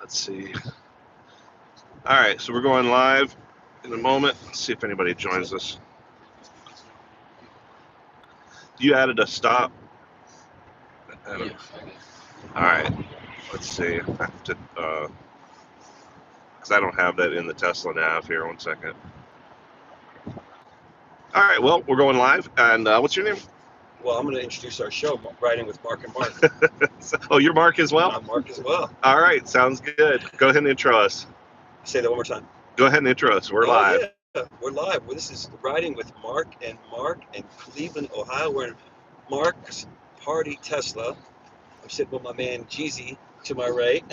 Let's see. All right, so we're going live in a moment. Let's see if anybody joins us. You added a stop. All right. Let's see. I have to, because I don't have that in the Tesla nav here. 1 second. All right. Well, we're going live. And what's your name? Well, I'm going to introduce our show, Riding with Marc and Marc. Oh, you're Marc as well? I'm Marc as well. All right. Sounds good. Go ahead and intro us. Say that one more time. Go ahead and intro us. We're live. Yeah, we're live. Well, this is Riding with Marc and Marc in Cleveland, Ohio. We're in Marc's Party Tesla. I'm sitting with my man Jeezy to my right,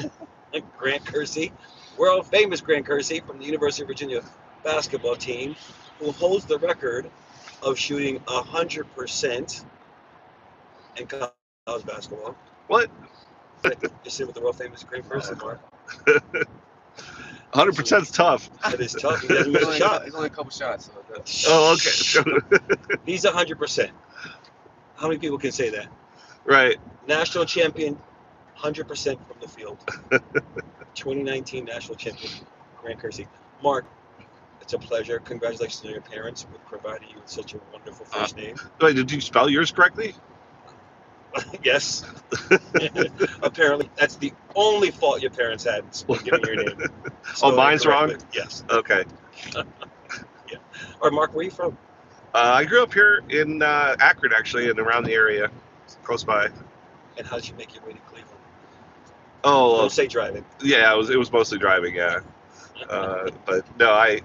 Grant Kersey, world famous Grant Kersey from the University of Virginia basketball team, who holds the record of shooting 100% in college basketball. What? You sit with the world famous Grant Kersey, Marc. 100% is tough. It is tough. He doesn't miss a shot. He's only a couple shots. So Oh, okay. He's 100%. How many people can say that? Right. National champion, 100% from the field. 2019 national champion, Grant Kersey. Marc, it's a pleasure. Congratulations to your parents for providing you with such a wonderful first name. Wait, did you spell yours correctly? Yes. Apparently, that's the only fault your parents had was giving your name. Oh, mine's wrong? Yes. Okay. Yeah. All right, Marc, where are you from? I grew up here in Akron, actually, and around the area, close by. And how did you make your way to Cleveland? Oh, Don't say driving. yeah, it was mostly driving, yeah. But no, I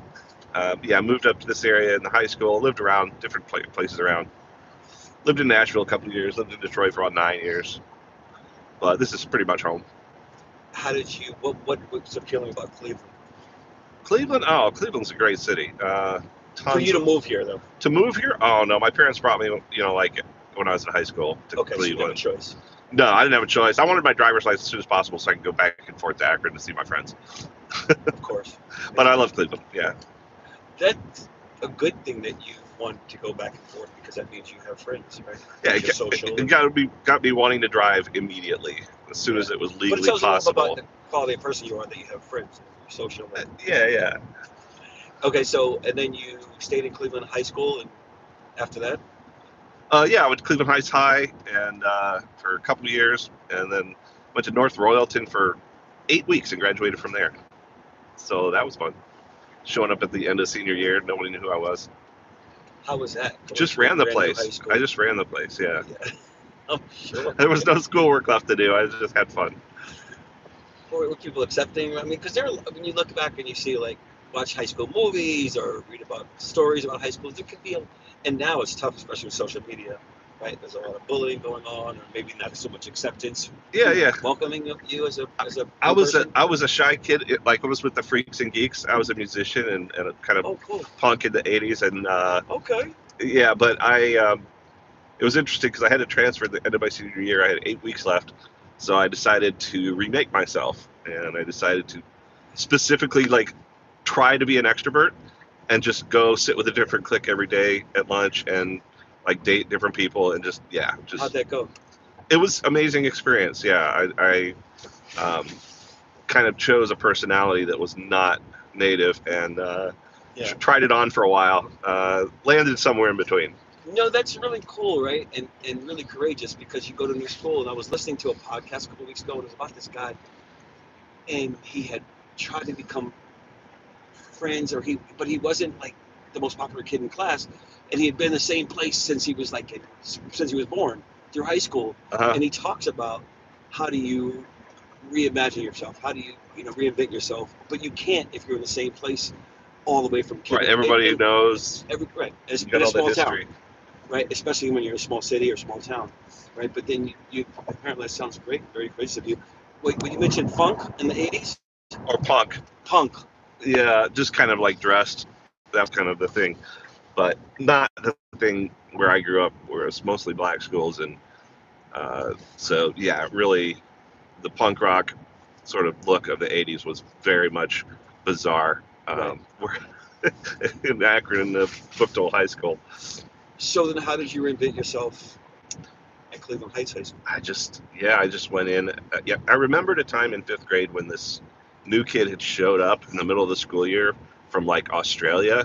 moved up to this area in the high school, lived around different places around. Lived in Nashville a couple of years, lived in Detroit for about 9 years. But this is pretty much home. How did you, what's appealing about Cleveland? Cleveland's a great city. For you to move here, though? To move here? Oh, no, my parents brought me, like when I was in high school to Cleveland. So you didn't have a choice? No, I didn't have a choice. I wanted my driver's license as soon as possible so I could go back and forth to Akron to see my friends. Of course. But I love Cleveland, yeah. That's a good thing that you want to go back and forth because that means you have friends, right? Yeah, it got me wanting to drive immediately as soon as it was legally possible. But it tells you about the quality of person you are that you have friends, you're social. Yeah. Okay, so and then you stayed in Cleveland high school, and after that? I went to Cleveland Heights High and for a couple of years, and then went to North Royalton for 8 weeks and graduated from there. So that was fun. Showing up at the end of senior year, nobody knew who I was. How was that? Just ran the place. I just ran the place, yeah. I'm sure. There was no schoolwork left to do. I just had fun. Were people accepting? I mean, because when you look back and you see, like, watch high school movies or read about stories about high schools, there could be and now it's tough, especially with social media, right? There's a lot of bullying going on, or maybe not so much acceptance. Yeah. Welcoming you as a I was a shy kid. I was with the Freaks and Geeks. I was a musician and a kind of cool. punk in the 80s. And okay. Yeah, but it was interesting because I had to transfer at the end of my senior year. I had 8 weeks left. So I decided to remake myself. And I decided to specifically, try to be an extrovert and just go sit with a different clique every day at lunch and date different people and just. How'd that go? It was amazing experience. Yeah, I kind of chose a personality that was not native and tried it on for a while. Landed somewhere in between. No, that's really cool, right? And really courageous because you go to new school. And I was listening to a podcast a couple of weeks ago and it was about this guy, and he had tried to become friends, but he wasn't the most popular kid in class, and he had been in the same place since he was born through high school. And he talks about how do you reimagine yourself, how do you reinvent yourself, but you can't if you're in the same place all the way from kid. Right, everybody knows. Right, you got all the history. Town, right, especially when you're in a small city or small town, right? But then you apparently that sounds great, very gracious of you. Wait, when you mentioned funk in the 80s or punk. Yeah, just kind of dressed. That's kind of the thing, but not the thing where I grew up, where it's mostly black schools, and so yeah, really, the punk rock sort of look of the '80s was very much bizarre. Right. In Akron, in the Booktold High School. So then, how did you reinvent yourself at Cleveland Heights High School? I just went in. I remembered a time in 5th grade when this new kid had showed up in the middle of the school year from like Australia.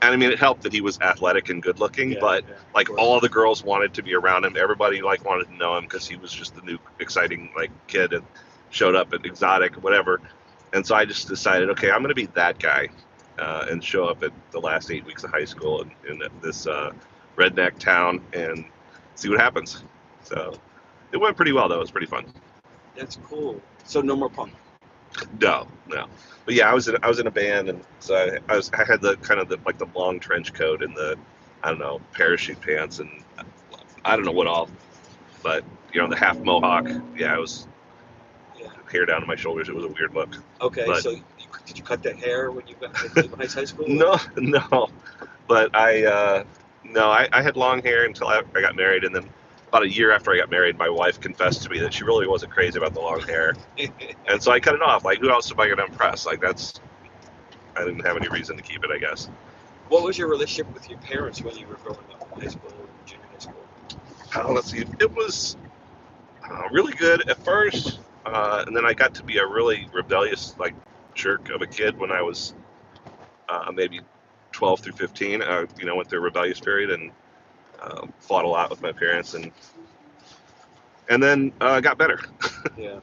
And I mean, it helped that he was athletic and good looking, Yeah, but yeah, of like course. all the girls wanted to be around him. Everybody like wanted to know him because he was just the new exciting like kid and showed up at exotic, whatever. And so I just decided, okay, I'm going to be that guy and show up at the last 8 weeks of high school in this redneck town and see what happens. So it went pretty well, though. It was pretty fun. That's cool. So no more punk. No, no. But yeah, I was in a band, and so I had the kind of the like the long trench coat and the I don't know parachute pants and I don't know what all, but you know the half mohawk. Yeah, it was Yeah. hair down to my shoulders. It was a weird look. Okay. But So did you cut the hair when you got to high school? no, no. But I had long hair until I got married, and then about a year after I got married, my wife confessed to me that she really wasn't crazy about the long hair, and so I cut it off. Like, who else am I going to impress? Like, I didn't have any reason to keep it, I guess. What was your relationship with your parents when you were growing up in high school or junior high school? Let's see. It was really good at first, and then I got to be a really rebellious, like, jerk of a kid when I was maybe 12 through 15. Went through a rebellious period and fought a lot with my parents, and then got better. Yeah.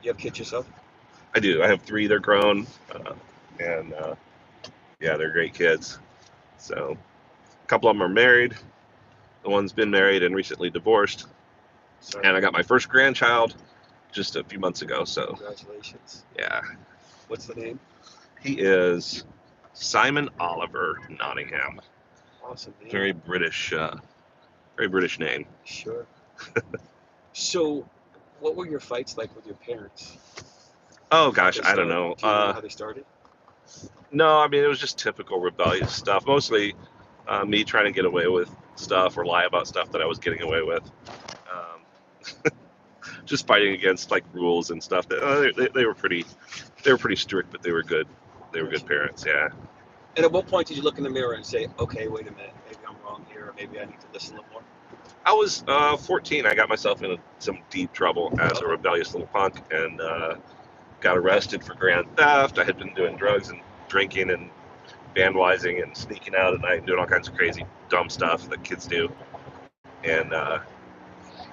You have kids yourself? I do. I have 3. They're grown, and yeah, they're great kids. So a couple of them are married. The one's been married and recently divorced. Sorry. And I got my first grandchild just a few months ago. So Congratulations. yeah, What's the name? he is Simon Oliver Nottingham. Awesome name. Very British name. Sure. So, what were your fights like with your parents? Oh gosh, They I don't started- know. Do you know how they started? No, I mean it was just typical rebellious stuff. Mostly me trying to get away with stuff or lie about stuff that I was getting away with. Just fighting against like rules and stuff. They were pretty strict, but they were good. They were good parents. Yeah. And at what point did you look in the mirror and say, okay, wait a minute, maybe I'm wrong here, or maybe I need to listen a little more? I was 14. I got myself into some deep trouble as a rebellious little punk and got arrested for grand theft. I had been doing drugs and drinking and bandwising and sneaking out at night and doing all kinds of crazy, dumb stuff that kids do. And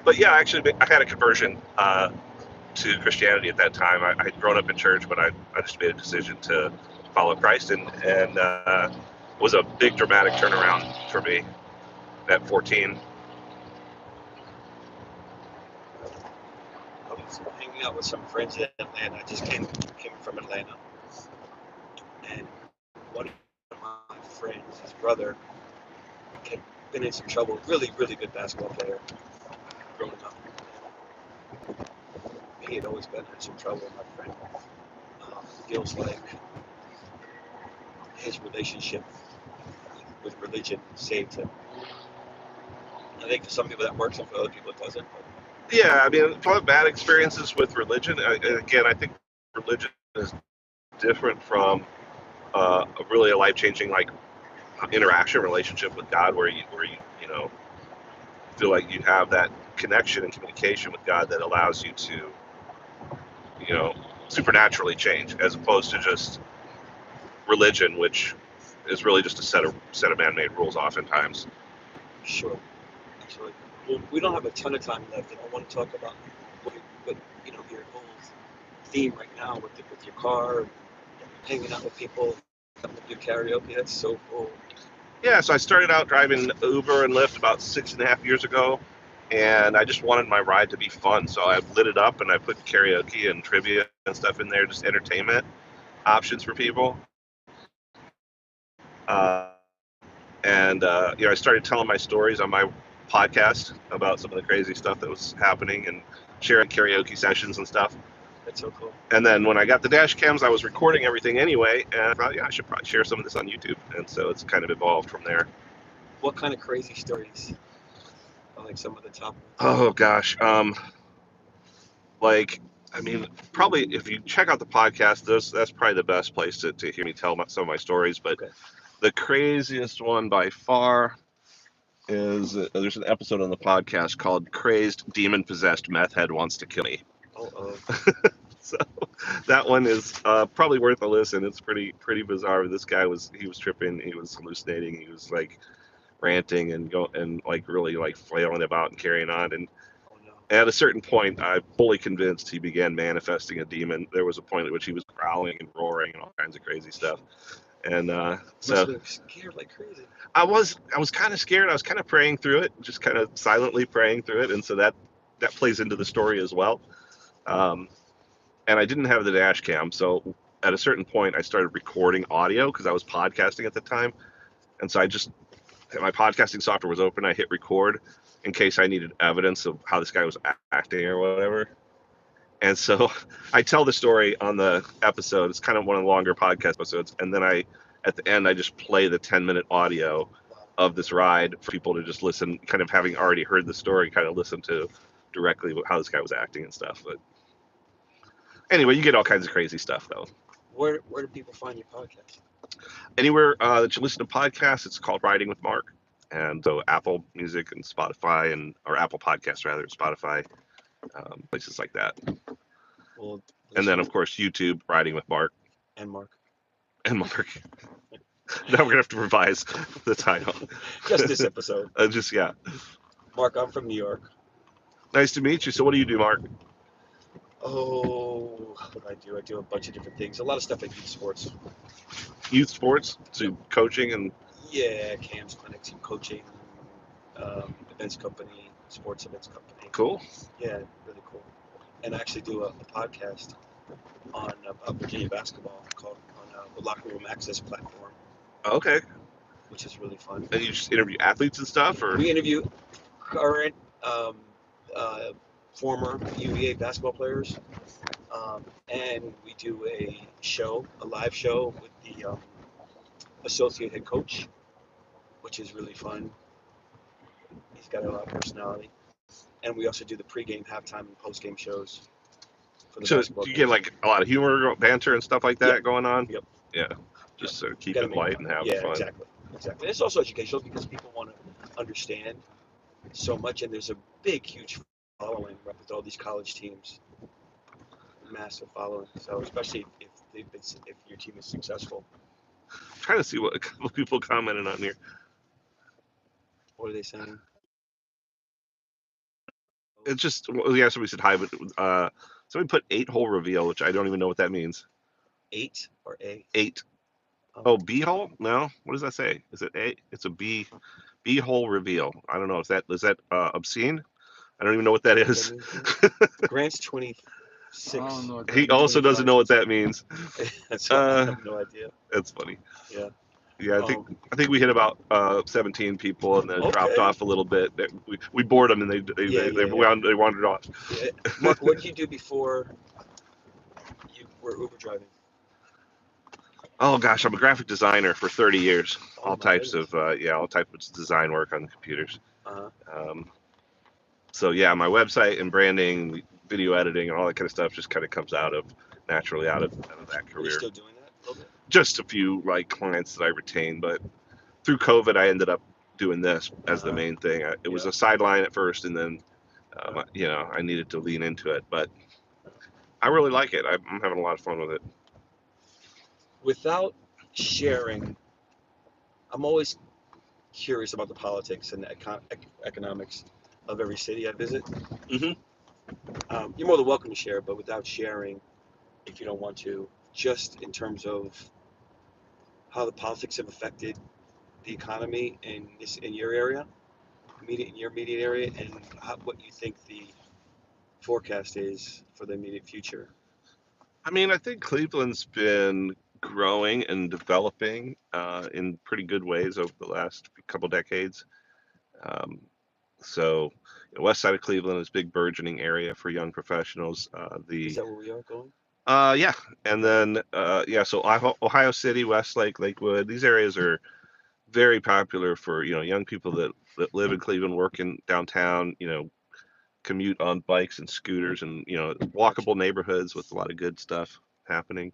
but yeah, actually, I had a conversion to Christianity at that time. I had grown up in church, but I just made a decision to follow Christ, and it was a big dramatic turnaround for me at 14. I was hanging out with some friends in Atlanta. I just came from Atlanta, and one of my friends, his brother, had been in some trouble. Really, really good basketball player growing up. He had always been in some trouble. My friend feels like his relationship with religion saved him. I think for some people that works, and for other people it doesn't. But Yeah, I mean, probably bad experiences with religion. Again, I think religion is different from a really life-changing like interaction relationship with God, where you know feel like you have that connection and communication with God that allows you to supernaturally change, as opposed to just religion, which is really just a set of man-made rules oftentimes. sure, absolutely. Well, we don't have a ton of time left, and I want to talk about what your whole theme right now with your car, hanging out with people, do karaoke. That's so cool. Yeah, so I started out driving Uber and Lyft about 6.5 years ago, and I just wanted my ride to be fun. So I lit it up and I put karaoke and trivia and stuff in there, just entertainment options for people. Uh, and I started telling my stories on my podcast about some of the crazy stuff that was happening and sharing karaoke sessions and stuff. That's so cool. And then when I got the dash cams, I was recording everything anyway, and I thought, yeah, I should probably share some of this on YouTube. And so it's kind of evolved from there. What kind of crazy stories are like some of the top ones? Oh gosh, I mean, probably if you check out the podcast, that's probably the best place to hear me tell some of my stories. But Okay. the craziest one by far is there's an episode on the podcast called "Crazed Demon Possessed Meth Head Wants to Kill Me." Oh, So That one is probably worth a listen. It's pretty bizarre. This guy was tripping. He was hallucinating. He was like ranting and like really like flailing about and carrying on. And Oh no. at a certain point, I'm fully convinced he began manifesting a demon. There was a point at which he was growling and roaring and all kinds of crazy stuff. And Must so have been scared like crazy. I was kind of scared. I was kind of praying through it, just kind of silently praying through it, and so that plays into the story as well. Um, and I didn't have the dash cam, so at a certain point, I started recording audio because I was podcasting at the time, and so I just my podcasting software was open. I hit record in case I needed evidence of how this guy was acting or whatever. And so I tell the story on the episode. It's kind of one of the longer podcast episodes, and then at the end, I just play the 10-minute audio of this ride for people to just listen, kind of having already heard the story, kind of listen to directly how this guy was acting and stuff. But anyway, you get all kinds of crazy stuff though. Where do people find your podcast? Anywhere that you listen to podcasts, it's called Riding with Mark, and so Apple Music and Spotify or Apple Podcasts rather, Spotify, places like that. Well, And then listen, of course YouTube, Riding with Mark and Mark. and Mark. Now we're gonna have to revise the title. Just this episode. Just yeah. Mark, I'm from New York. Nice to meet you. So what do you do, Mark? Oh, what do I do? I do a bunch of different things. A lot of stuff at youth sports. Youth sports, so coaching and Yeah, camps, clinics, coaching, events company, sports events company. cool. Yeah, really cool. And I actually do a podcast on Virginia basketball called on the Locker Room Access platform, Okay. which is really fun. And you just interview athletes and stuff, or We interview current, um, former UVA basketball players, and we do a live show with the associate head coach, which is really fun. He's got a lot of personality. And we also do the pregame, halftime, and postgame shows for the so basketball you games. get like a lot of humor, banter, and stuff like that Yep. going on. Yep. Yeah. Just sort of keep Gotta it make light fun. and have Yeah, fun. exactly. It's also educational because people want to understand so much, and there's a big, huge following right, with all these college teams. Massive following. So especially if your team is successful. I'm trying to see what a couple people commented on here. What are they saying? It's just well, yeah, somebody said hi, but somebody put 8-hole reveal, which I don't even know what that means. 8 or A? 8. Oh, B-hole? No. What does that say? Is it A? It's a B-hole reveal. I don't know. Is that obscene? I don't even know what that is. Grant's 26. don't know what that He also doesn't know what that means. So I have no idea. That's funny. Yeah. Yeah, I think we hit about 17 people and then it dropped Okay. off a little bit. We bored them and they wandered off. Yeah. Mark, what did you do before you were Uber driving? Oh gosh, I'm a graphic designer for 30 years. Oh, All my types goodness. of all types of design work on computers. Uh-huh. So yeah, my website and branding, video editing, and all that kind of stuff just kind of comes naturally out of that Are you career. still doing that a little bit? Just a few like clients that I retain, but through COVID, I ended up doing this as the main thing. It was a sideline at first, and then I needed to lean into it. But I really like it. I'm having a lot of fun with it. Without sharing, I'm always curious about the politics and the economics of every city I visit. Mhm. You're more than welcome to share, but without sharing, if you don't want to, just in terms of how the politics have affected the economy in your area, in your immediate area, and what you think the forecast is for the immediate future. I mean, I think Cleveland's been growing and developing in pretty good ways over the last couple decades. Um, so, west side of Cleveland is a big burgeoning area for young professionals. Is that where we are going? Yeah, and then so Ohio City, Westlake, Lakewood, these areas are very popular for young people that live in Cleveland, work in downtown, commute on bikes and scooters, and walkable neighborhoods with a lot of good stuff happening.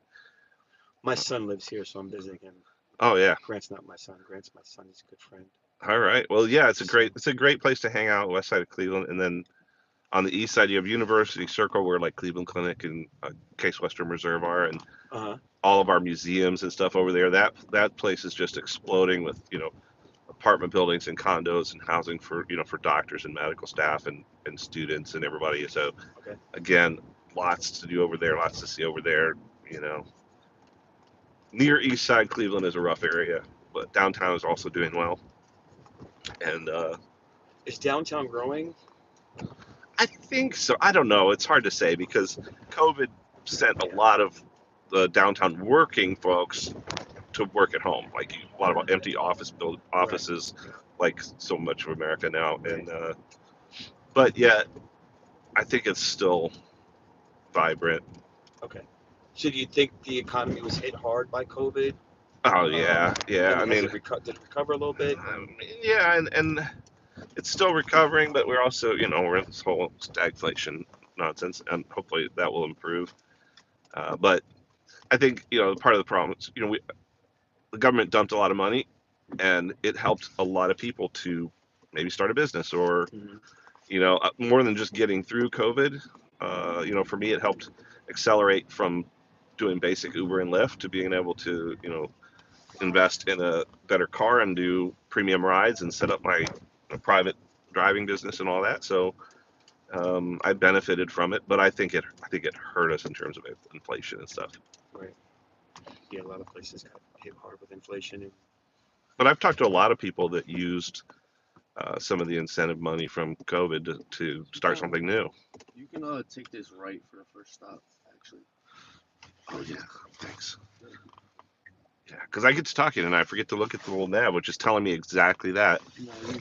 My son lives here, so I'm visiting him. Oh yeah. Grant's not my son. Grant's my son. He's a good friend. All right. Well, yeah, it's a great place to hang out, west side of Cleveland, and then On the east side, you have University Circle, where like Cleveland Clinic and Case Western Reserve are, and Uh-huh. all of our museums and stuff over there. That place is just exploding with apartment buildings and condos and housing for for doctors and medical staff and students and everybody. So Okay. again, lots to do over there, lots to see over there. Near East Side Cleveland is a rough area, but downtown is also doing well. And Is downtown growing? I think so. I don't know. It's hard to say because COVID sent a lot of the downtown working folks to work at home. Like a lot of empty offices, like so much of America now. And but yet, I think it's still vibrant. Okay. So do you think the economy was hit hard by COVID? Oh yeah, yeah. I Has mean, it did it recover a little bit? yeah, and it's still recovering, but we're also we're in this whole stagflation nonsense, and hopefully that will improve. But I think part of the problem is the government dumped a lot of money, and it helped a lot of people to maybe start a business or more than just getting through COVID. For me, it helped accelerate from doing basic Uber and Lyft to being able to invest in a better car and do premium rides and set up my private driving business and all that. So I benefited from it, but I think it hurt us in terms of inflation and stuff. Right. Yeah, a lot of places got hit hard with inflation. But I've talked to a lot of people that used some of the incentive money from COVID to start something new. You can take this right for the first stop, actually. Oh yeah, thanks. Yeah, because I get to talking and I forget to look at the little nav, which is telling me exactly that. No, you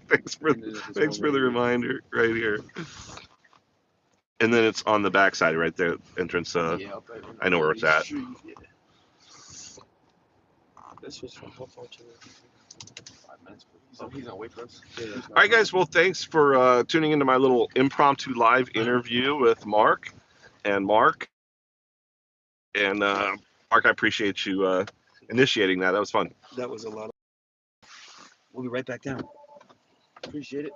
Thanks for the reminder right here. And then it's on the backside right there, entrance. I know where it's at. This was from how far to 5 minutes. He's gonna wait for us. Yeah. All right, guys. Well, thanks for tuning into my little impromptu live interview with Mark. And Mark, I appreciate you initiating that. That was fun. That was a lot. We'll be right back down. Appreciate it.